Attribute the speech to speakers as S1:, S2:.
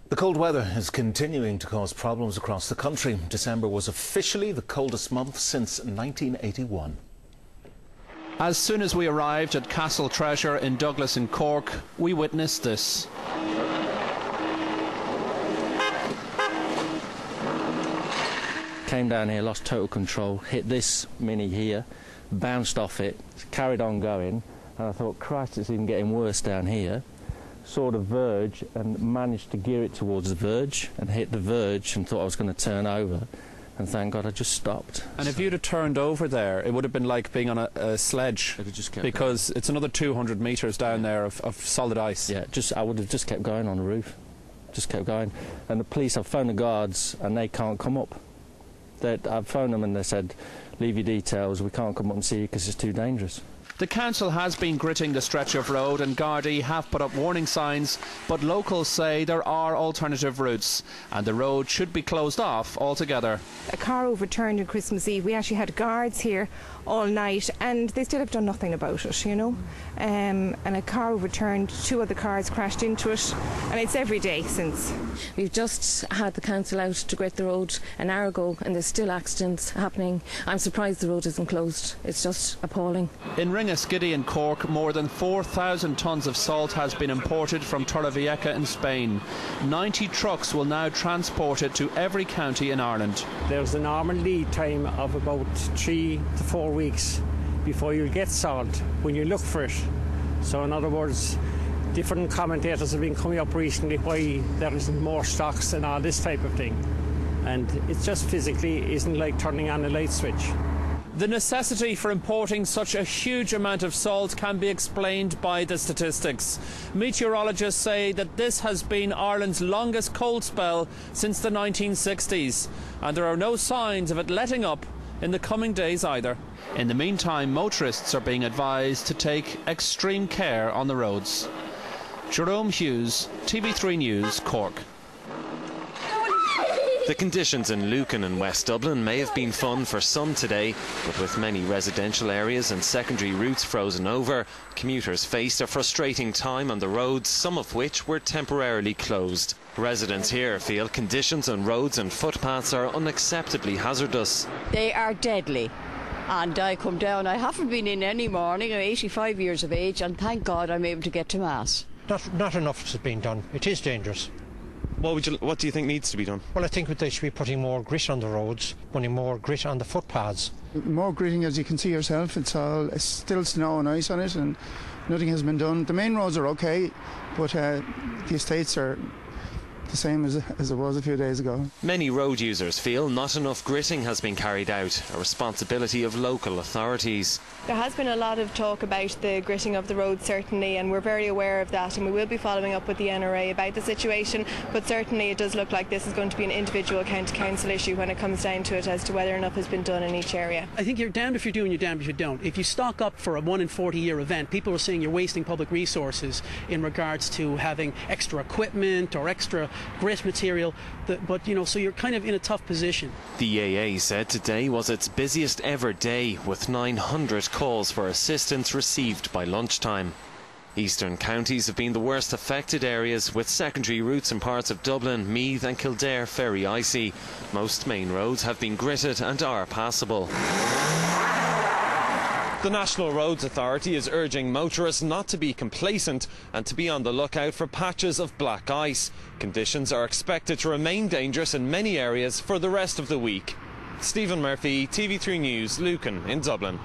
S1: The cold weather is continuing to cause problems across the country. December was officially the coldest month since 1981.
S2: As soon as we arrived at Castle Treasure in Douglas in Cork, we witnessed this.
S3: Came down here, lost total control, hit this Mini here, bounced off it, carried on going, and I thought, Christ, it's even getting worse down here. Saw the verge and managed to gear it towards the verge and hit the verge and thought I was going to turn over, and thank God I just stopped.
S2: And if you'd have turned over there, it would have been like being on a sledge, because it's another 200 metres down there of solid ice.
S3: Yeah, I would have just kept going on the roof, just kept going. And the police, I've phoned the guards and they can't come up. I've phoned them and they said, leave your details, we can't come up and see you because it's too dangerous.
S2: The council has been gritting the stretch of road and Gardaí have put up warning signs, but locals say there are alternative routes and the road should be closed off altogether.
S4: A car overturned on Christmas Eve. We actually had guards here all night and they still have done nothing about it, you know. And a car overturned, 2 other cars crashed into it, and it's every day since.
S5: We've just had the council out to grit the road an hour ago and there's still accidents happening. I'm surprised the road isn't closed. It's just appalling.
S2: In Ringaskiddy in Cork, more than 4,000 tonnes of salt has been imported from Torrevieja in Spain. 90 trucks will now transport it to every county in Ireland.
S6: There's a normal lead time of about 3 to 4 weeks before you'll get salt when you look for it. So in other words, different commentators have been coming up recently why there isn't more stocks and all this type of thing. And it just physically isn't like turning on a light switch.
S2: The necessity for importing such a huge amount of salt can be explained by the statistics. Meteorologists say that this has been Ireland's longest cold spell since the 1960s, and there are no signs of it letting up in the coming days either. In the meantime, motorists are being advised to take extreme care on the roads. Jerome Hughes, TV3 News, Cork.
S7: The conditions in Lucan and West Dublin may have been fun for some today, but with many residential areas and secondary routes frozen over, commuters faced a frustrating time on the roads, some of which were temporarily closed. Residents here feel conditions on roads and footpaths are unacceptably hazardous.
S8: They are deadly. And I come down, I haven't been in any morning, I'm 85 years of age, and thank God I'm able to get to Mass.
S9: Not enough has been done. It is dangerous.
S7: What do you think needs to be done?
S9: Well, I think they should be putting more grit on the roads, putting more grit on the footpaths.
S10: More gritting, as you can see yourself. It's still snow and ice on it, and nothing has been done. The main roads are okay, but the estates are the same as it was a few days ago.
S7: Many road users feel not enough gritting has been carried out, a responsibility of local authorities.
S11: There has been a lot of talk about the gritting of the roads, certainly, and we're very aware of that, and we will be following up with the NRA about the situation, but certainly it does look like this is going to be an individual county-council issue when it comes down to it as to whether enough has been done in each area.
S12: I think you're damned if you do and you're damned if you don't. If you stock up for a 1 in 40 year event, people are saying you're wasting public resources in regards to having extra equipment or extra grit material, but you know, so you're kind of in a tough position.
S7: The AA said today was its busiest ever day, with 900 calls for assistance received by lunchtime. Eastern counties have been the worst affected areas, with secondary routes in parts of Dublin, Meath and Kildare very icy. Most main roads have been gritted and are passable. The National Roads Authority is urging motorists not to be complacent and to be on the lookout for patches of black ice. Conditions are expected to remain dangerous in many areas for the rest of the week. Stephen Murphy, TV3 News, Lucan in Dublin.